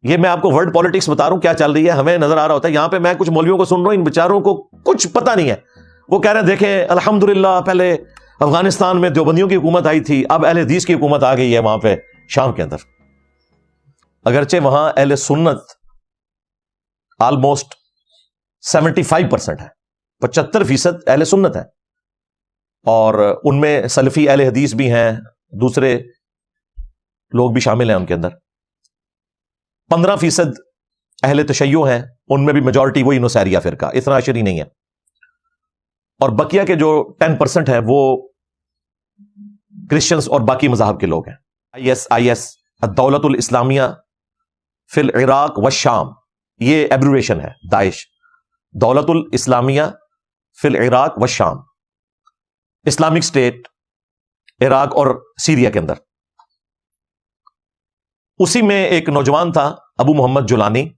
یہ میں آپ کو ورڈ پالیٹکس بتا رہا ہوں کیا چل رہی ہے. ہمیں نظر آ رہا ہوتا ہے یہاں پہ میں کچھ مولویوں کو سن رہا ہوں, ان بیچاروں کو کچھ پتہ نہیں ہے. وہ کہہ رہے ہیں دیکھیں الحمدللہ پہلے افغانستان میں دیوبندیوں کی حکومت آئی تھی, اب اہل حدیث کی حکومت آ گئی ہے وہاں پہ شام کے اندر. اگرچہ وہاں اہل سنت آلموسٹ 75% ہے, 75% اہل سنت ہے, اور ان میں سلفی اہل حدیث بھی ہیں, دوسرے لوگ بھی شامل ہیں ان کے اندر. 15% اہل تشیع ہیں, ان میں بھی میجورٹی وہی نصیریہ فرقہ, اتنا عشری نہیں ہے. اور بقیہ کے جو 10% ہیں وہ کرسچنز اور باقی مذاہب کے لوگ ہیں. IS الدولت الاسلامیہ فی العراق والشام, یہ ایبریویشن ہے داعش. دولت الاسلامیہ فی العراق والشام, اسلامک اسٹیٹ عراق اور سیریا کے اندر. اسی میں ایک نوجوان تھا ابو محمد جولانی,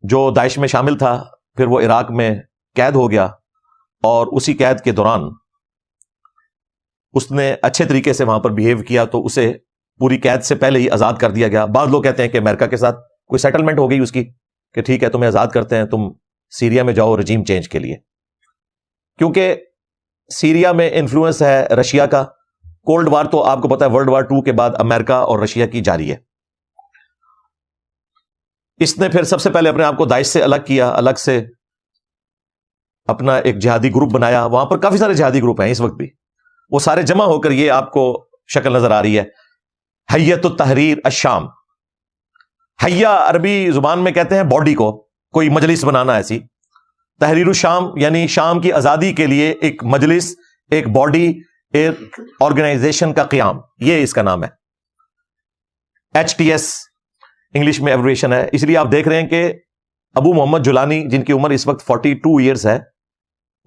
جو داعش میں شامل تھا, پھر وہ عراق میں قید ہو گیا, اور اسی قید کے دوران اس نے اچھے طریقے سے وہاں پر بیہیو کیا تو اسے پوری قید سے پہلے ہی آزاد کر دیا گیا. بعض لوگ کہتے ہیں کہ امریکہ کے ساتھ کوئی سیٹلمنٹ ہو گئی اس کی کہ ٹھیک ہے تمہیں آزاد کرتے ہیں, تم سیریا میں جاؤ رجیم چینج کے لیے, کیونکہ سیریا میں انفلوئنس ہے رشیا کا. کولڈ وار تو آپ کو پتا ہے ورلڈ وار 2 کے بعد امریکہ اور رشیا کی جاری ہے. اس نے پھر سب سے پہلے اپنے آپ کو داعش سے الگ کیا, الگ سے اپنا ایک جہادی گروپ بنایا. وہاں پر کافی سارے جہادی گروپ ہیں اس وقت بھی, وہ سارے جمع ہو کر یہ آپ کو شکل نظر آ رہی ہے, حیۃ التحریر الشام. حیہ عربی زبان میں کہتے ہیں باڈی کو, کوئی مجلس بنانا ایسی. تحریر الشام یعنی شام کی آزادی کے لیے ایک مجلس, ایک باڈی, ایک آرگنائزیشن کا قیام, یہ اس کا نام ہے. HTS انگلش میں ایبریویشن ہے. اس لیے آپ دیکھ رہے ہیں کہ ابو محمد جولانی جن کی عمر اس وقت 42 ایئرز ہے,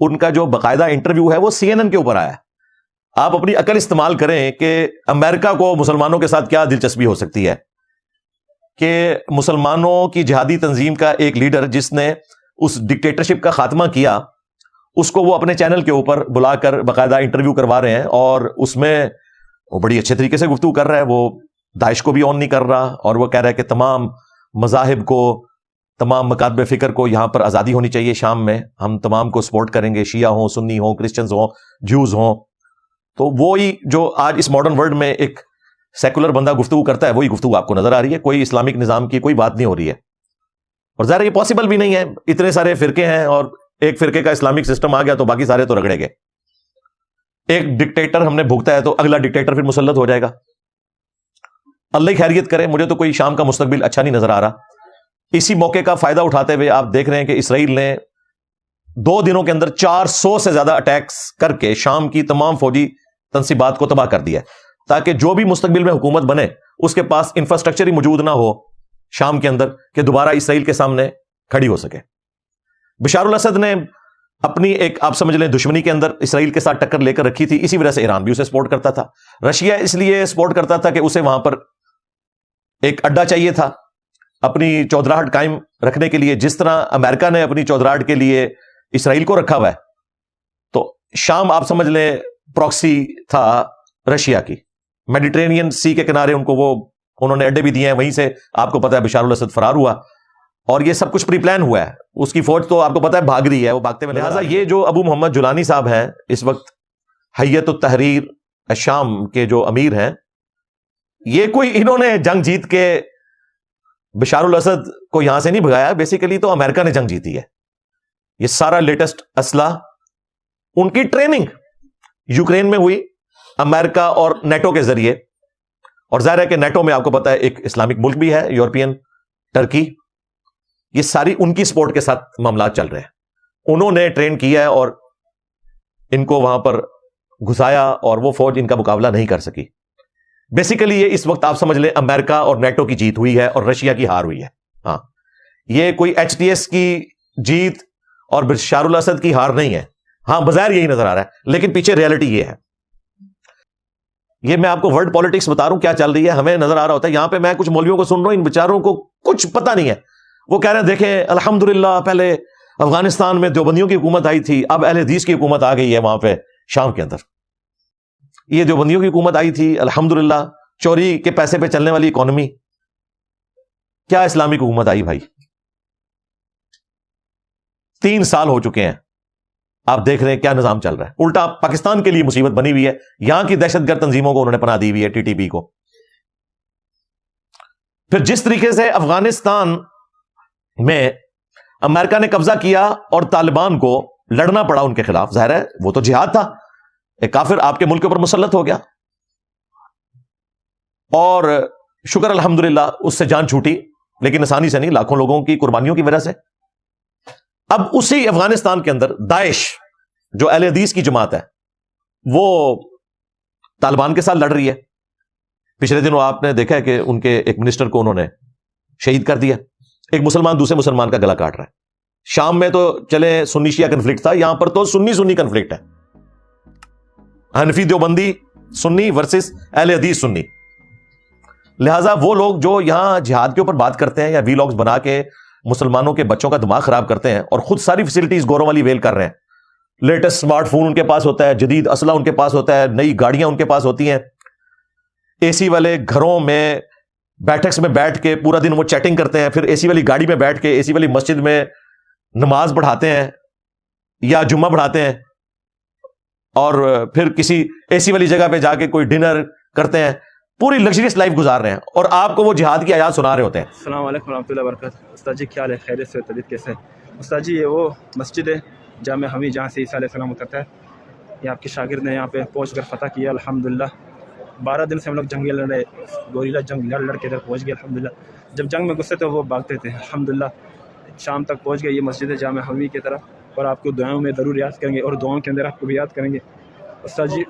ان کا جو باقاعدہ انٹرویو ہے وہ CNN کے اوپر آیا ہے. آپ اپنی عقل استعمال کریں کہ امریکہ کو مسلمانوں کے ساتھ کیا دلچسپی ہو سکتی ہے کہ مسلمانوں کی جہادی تنظیم کا ایک لیڈر جس نے اس ڈکٹیٹرشپ کا خاتمہ کیا, اس کو وہ اپنے چینل کے اوپر بلا کر باقاعدہ انٹرویو کروا رہے ہیں, اور اس میں وہ بڑی اچھے طریقے سے گفتگو کر رہا ہے. وہ داعش کو بھی آن نہیں کر رہا, اور وہ کہہ رہا ہے کہ تمام مذاہب کو, تمام مکاتب فکر کو یہاں پر آزادی ہونی چاہیے شام میں, ہم تمام کو سپورٹ کریں گے, شیعہ ہوں, سنی ہوں, کرسچنز ہوں, جوز ہوں. تو وہی جو آج اس ماڈرن ورلڈ میں ایک سیکولر بندہ گفتگو کرتا ہے وہی گفتگو آپ کو نظر آ رہی ہے. کوئی اسلامک نظام کی کوئی بات نہیں ہو رہی ہے, اور ظاہر یہ پاسبل بھی نہیں ہے. اتنے سارے فرقے ہیں اور ایک فرقے کا اسلامک سسٹم آ گیا تو باقی سارے تو رگڑے گئے. ایک ڈکٹیٹر ہم نے بھگتا ہے تو اگلا ڈکٹیٹر پھر مسلط ہو جائے گا. اللہ خیریت کرے, مجھے تو کوئی شام کا مستقبل اچھا نہیں نظر آ رہا. اسی موقع کا فائدہ اٹھاتے ہوئے آپ دیکھ رہے ہیں کہ اسرائیل نے 2 دنوں کے اندر 400 سے زیادہ اٹیکس کر کے شام کی تمام فوجی تنصیبات کو تباہ کر دیا, تاکہ جو بھی مستقبل میں حکومت بنے اس کے پاس انفراسٹرکچر ہی موجود نہ ہو شام کے اندر کہ دوبارہ اسرائیل کے سامنے کھڑی ہو سکے. بشار الاسد نے اپنی ایک آپ سمجھ لیں دشمنی کے اندر اسرائیل کے ساتھ ٹکر لے کر رکھی تھی, اسی وجہ سے ایران بھی اسے سپورٹ کرتا تھا. رشیا اس لیے سپورٹ کرتا تھا کہ اسے وہاں پر ایک اڈا چاہیے تھا اپنی چودراہٹ قائم رکھنے کے لیے, جس طرح امریکہ نے اپنی چودراہٹ کے لیے اسرائیل کو رکھا ہوا ہے. تو شام آپ سمجھ لیں پروکسی تھا رشیا کی. میڈیٹرینین سی کے کنارے ان کو وہ انہوں نے اڈے بھی دیے ہیں, وہیں سے آپ کو پتا ہے بشار الاسد فرار ہوا, اور یہ سب کچھ پری پلان ہوا ہے. اس کی فوج تو آپ کو پتا ہے بھاگ رہی ہے, وہ بھاگتے ہوئے. لہٰذا یہ جو ابو محمد جولانی صاحب ہیں اس وقت حیۃ التحریر الشام کے جو امیر ہیں, یہ کوئی انہوں نے جنگ جیت کے بشار الاسد کو یہاں سے نہیں بھگایا, بیسیکلی تو امریکہ نے جنگ جیتی ہے. یہ سارا لیٹسٹ اسلحہ ان کی ٹریننگ یوکرین میں ہوئی امریکہ اور نیٹو کے ذریعے, اور ظاہر ہے کہ نیٹو میں آپ کو پتا ہے ایک اسلامک ملک بھی ہے یورپین ٹرکی. یہ ساری ان کی سپورٹ کے ساتھ معاملات چل رہے ہیں. انہوں نے ٹرین کیا ہے اور ان کو وہاں پر گھسایا, اور وہ فوج ان کا مقابلہ نہیں کر سکی. بیسیکلی یہ اس وقت آپ سمجھ لیں امریکہ اور نیٹو کی جیت ہوئی ہے اور رشیا کی ہار ہوئی ہے. ہاں, یہ کوئی HTS کی جیت اور بشار الاسد کی ہار نہیں ہے. ہاں بظاہر یہی نظر آ رہا ہے, لیکن پیچھے ریئلٹی یہ ہے. یہ میں آپ کو ورڈ پالیٹکس بتا رہا ہوں کیا چل رہی ہے. ہمیں نظر آ رہا ہوتا ہے یہاں پہ میں کچھ مولویوں کو سن رہا ہوں, ان بیچاروں کو کچھ پتہ نہیں ہے. وہ کہہ رہے ہیں دیکھیں الحمدللہ پہلے افغانستان میں دیوبندیوں کی حکومت آئی تھی, اب اہل حدیث کی حکومت آ گئی ہے وہاں پہ شام کے اندر. یہ دیوبندیوں کی حکومت آئی تھی, الحمدللہ چوری کے پیسے پہ چلنے والی اکانومی, کیا اسلامک حکومت آئی بھائی؟ 3 سال ہو چکے ہیں، آپ دیکھ رہے ہیں کیا نظام چل رہا ہے. الٹا پاکستان کے لیے مصیبت بنی ہوئی ہے. یہاں کی دہشت گرد تنظیموں کو انہوں نے پناہ دی ہوئی ہے، ٹی ٹی پی کو. پھر جس طریقے سے افغانستان میں امریکہ نے قبضہ کیا اور طالبان کو لڑنا پڑا ان کے خلاف، ظاہر ہے وہ تو جہاد تھا. ایک کافر آپ کے ملک کے اوپر مسلط ہو گیا اور شکر الحمدللہ اس سے جان چھوٹی، لیکن آسانی سے نہیں، لاکھوں لوگوں کی قربانیوں کی وجہ سے. اب اسی افغانستان کے اندر داعش جو اہل حدیث کی جماعت ہے وہ طالبان کے ساتھ لڑ رہی ہے. پچھلے دنوں آپ نے دیکھا ہے کہ ان کے ایک منسٹر کو انہوں نے شہید کر دیا. ایک مسلمان دوسرے مسلمان کا گلا کاٹ رہا ہے. شام میں تو چلے سنی شیعہ کنفلکٹ تھا، یہاں پر تو سنی سنی کنفلکٹ ہے. حنفی دیوبندی سنی ورسز اہل حدیث سنی. لہٰذا وہ لوگ جو یہاں جہاد کے اوپر بات کرتے ہیں یا وی لاگز بنا کے مسلمانوں کے بچوں کا دماغ خراب کرتے ہیں اور خود ساری فیسلٹیز گوروں والی ویل کر رہے ہیں، لیٹسٹ سمارٹ فون ان کے پاس ہوتا ہے، جدید اسلحہ ان کے پاس ہوتا ہے، نئی گاڑیاں ان کے پاس ہوتی ہیں، اے سی والے گھروں میں بیٹھکس میں بیٹھ کے پورا دن وہ چیٹنگ کرتے ہیں، پھر اے سی والی گاڑی میں بیٹھ کے اے سی والی مسجد میں نماز پڑھاتے ہیں یا جمعہ پڑھاتے ہیں، اور پھر کسی اے سی والی جگہ پہ جا کے کوئی ڈنر کرتے ہیں، پوری لگژریس لائف گزار رہے ہیں، اور آپ کو وہ جہاد کی آیات سنا رہے ہوتے ہیں. السلام علیکم ورحمۃ اللہ وبرکاتہ. استاد جی کیا حال ہے؟ خیریت سے؟ طبیعت کیسے ہے؟ استاد جی یہ وہ مسجد ہے جامع حمی جہاں سے عیسیٰ علیہ السلام اترتا ہے. یہ آپ کے شاگرد نے یہاں پہ پہنچ کر فتح کیا الحمدللہ. 12 دن سے ہم لوگ جنگیں لڑ رہے، گوریلا جنگ لڑ کے ادھر پہنچ گئے الحمدللہ. جب جنگ میں گھستے تھے وہ بھاگتے تھے الحمدللہ. شام تک پہنچ گئے. یہ مسجد ہے جامع حمی کی طرف، اور آپ کو دعاؤں میں ضرور یاد کریں گے، اور دعاؤں کے اندر آپ کو بھی یاد کریں گے. استاد جی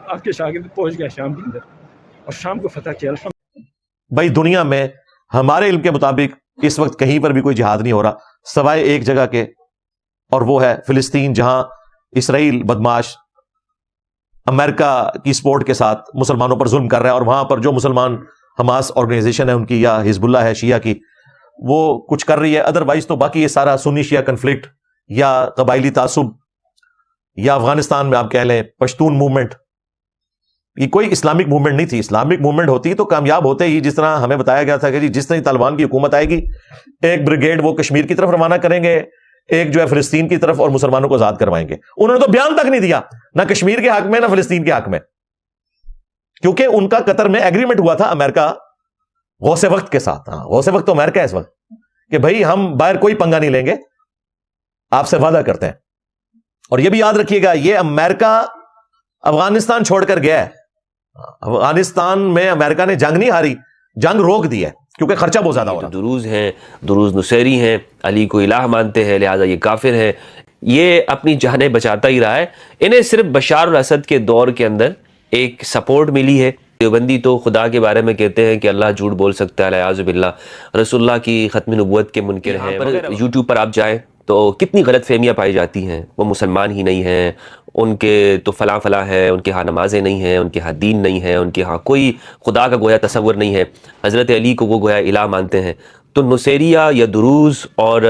آپ کے شاگرد پہنچ گئے شام کے اندر اور شام کو فتح کیا الحمدللہ. بھائی دنیا میں ہمارے علم کے مطابق اس وقت کہیں پر بھی کوئی جہاد نہیں ہو رہا سوائے ایک جگہ کے، اور وہ ہے فلسطین، جہاں اسرائیل بدماش امریکہ کی سپورٹ کے ساتھ مسلمانوں پر ظلم کر رہا ہے. اور وہاں پر جو مسلمان حماس آرگنائزیشن ہے ان کی یا حزب اللہ ہے شیعہ کی، وہ کچھ کر رہی ہے. ادروائز تو باقی یہ سارا سنی شیعہ کنفلکٹ یا قبائلی تعصب یا افغانستان میں آپ کہہ لیں پشتون موومنٹ، یہ کوئی اسلامک موومنٹ نہیں تھی. اسلامک موومنٹ ہوتی تو کامیاب ہوتے ہی، جس طرح ہمیں بتایا گیا تھا کہ جی جس طرح طالبان کی حکومت آئے گی ایک بریگیڈ وہ کشمیر کی طرف روانہ کریں گے، ایک جو ہے فلسطین کی طرف، اور مسلمانوں کو آزاد کروائیں گے. انہوں نے تو بیان تک نہیں دیا، نہ کشمیر کے حق میں نہ فلسطین کے حق میں، کیونکہ ان کا قطر میں ایگریمنٹ ہوا تھا امریکہ غوث وقت کے ساتھ. ہاں غوث وقت تو امریکہ ہے اس وقت، کہ بھائی ہم باہر کوئی پنگا نہیں لیں گے، آپ سے وعدہ کرتے ہیں. اور یہ بھی یاد رکھیے گا یہ امریکہ افغانستان چھوڑ کر گیا ہے. افغانستان میں امریکہ نے جنگ نہیں ہاری، جنگ روک دی ہے کیونکہ خرچہ بہت زیادہ ہو رہا. دروز ہیں، دروز نصیری ہیں، علی کو الہ مانتے ہیں، لہٰذا یہ کافر ہے. یہ اپنی جانیں بچاتا ہی رہا ہے. انہیں صرف بشار الاسد کے دور کے اندر ایک سپورٹ ملی ہے. دیوبندی تو خدا کے بارے میں کہتے ہیں کہ اللہ جھوٹ بول سکتا ہے، اعوذ باللہ، رسول اللہ کی ختم نبوت کے منکر ہیں. یوٹیوب پر آپ جائیں تو کتنی غلط فہمیاں پائی جاتی ہیں. وہ مسلمان ہی نہیں ہیں، ان کے تو فلاں فلاں ہے، ان کے ہاں نمازیں نہیں ہیں، ان کے ہاں دین نہیں ہے، ان کے ہاں کوئی خدا کا گویا تصور نہیں ہے. حضرت علی کو وہ گویا الہ مانتے ہیں. تو نصیریہ یا دروز اور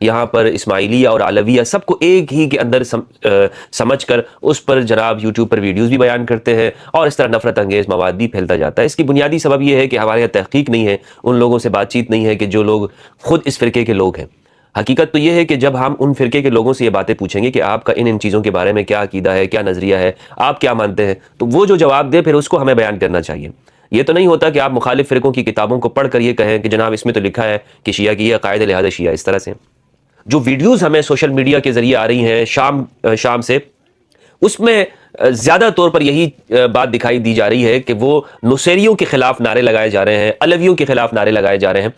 یہاں پر اسماعیلیہ اور علویہ سب کو ایک ہی کے اندر سمجھ کر اس پر جناب یوٹیوب پر ویڈیوز بھی بیان کرتے ہیں، اور اس طرح نفرت انگیز مواد بھی پھیلتا جاتا ہے. اس کی بنیادی سبب یہ ہے کہ ہمارے یہاں تحقیق نہیں ہے، ان لوگوں سے بات چیت نہیں ہے کہ جو لوگ خود اس فرقے کے لوگ ہیں. حقیقت تو یہ ہے کہ جب ہم ان فرقے کے لوگوں سے یہ باتیں پوچھیں گے کہ آپ کا ان چیزوں کے بارے میں کیا عقیدہ ہے، کیا نظریہ ہے، آپ کیا مانتے ہیں، تو وہ جو جواب دے پھر اس کو ہمیں بیان کرنا چاہیے. یہ تو نہیں ہوتا کہ آپ مخالف فرقوں کی کتابوں کو پڑھ کر یہ کہیں کہ جناب اس میں تو لکھا ہے کہ شیعہ کی یہ عقائد لہذا شیعہ. اس طرح سے جو ویڈیوز ہمیں سوشل میڈیا کے ذریعے آ رہی ہیں شام سے، اس میں زیادہ طور پر یہی بات دکھائی دی جا رہی ہے کہ وہ نصیریوں کے خلاف نعرے لگائے جا رہے ہیں، علویوں کے خلاف نعرے لگائے جا رہے ہیں.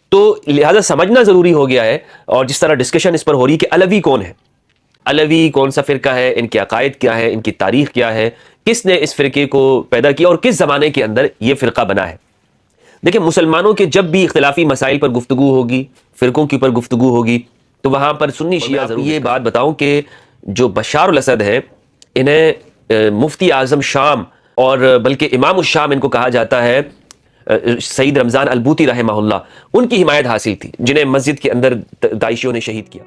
تو لہذا سمجھنا ضروری ہو گیا ہے، اور جس طرح ڈسکشن اس پر ہو رہی کہ علوی کون ہے، علوی کون سا فرقہ ہے، ان کے عقائد کیا ہے، ان کی تاریخ کیا ہے، کس نے اس فرقے کو پیدا کیا اور کس زمانے کے اندر یہ فرقہ بنا ہے. دیکھیں مسلمانوں کے جب بھی اختلافی مسائل پر گفتگو ہوگی، فرقوں کے اوپر گفتگو ہوگی، تو وہاں پر سنی شیعہ ضرور. یہ بات بتاؤں کہ جو بشار الاسد ہے، انہیں مفتی اعظم شام اور بلکہ امام الشام ان کو کہا جاتا ہے، سعید رمضان البوتی رحمہ اللہ، ان کی حمایت حاصل تھی، جنہیں مسجد کے اندر داعشیوں نے شہید کیا.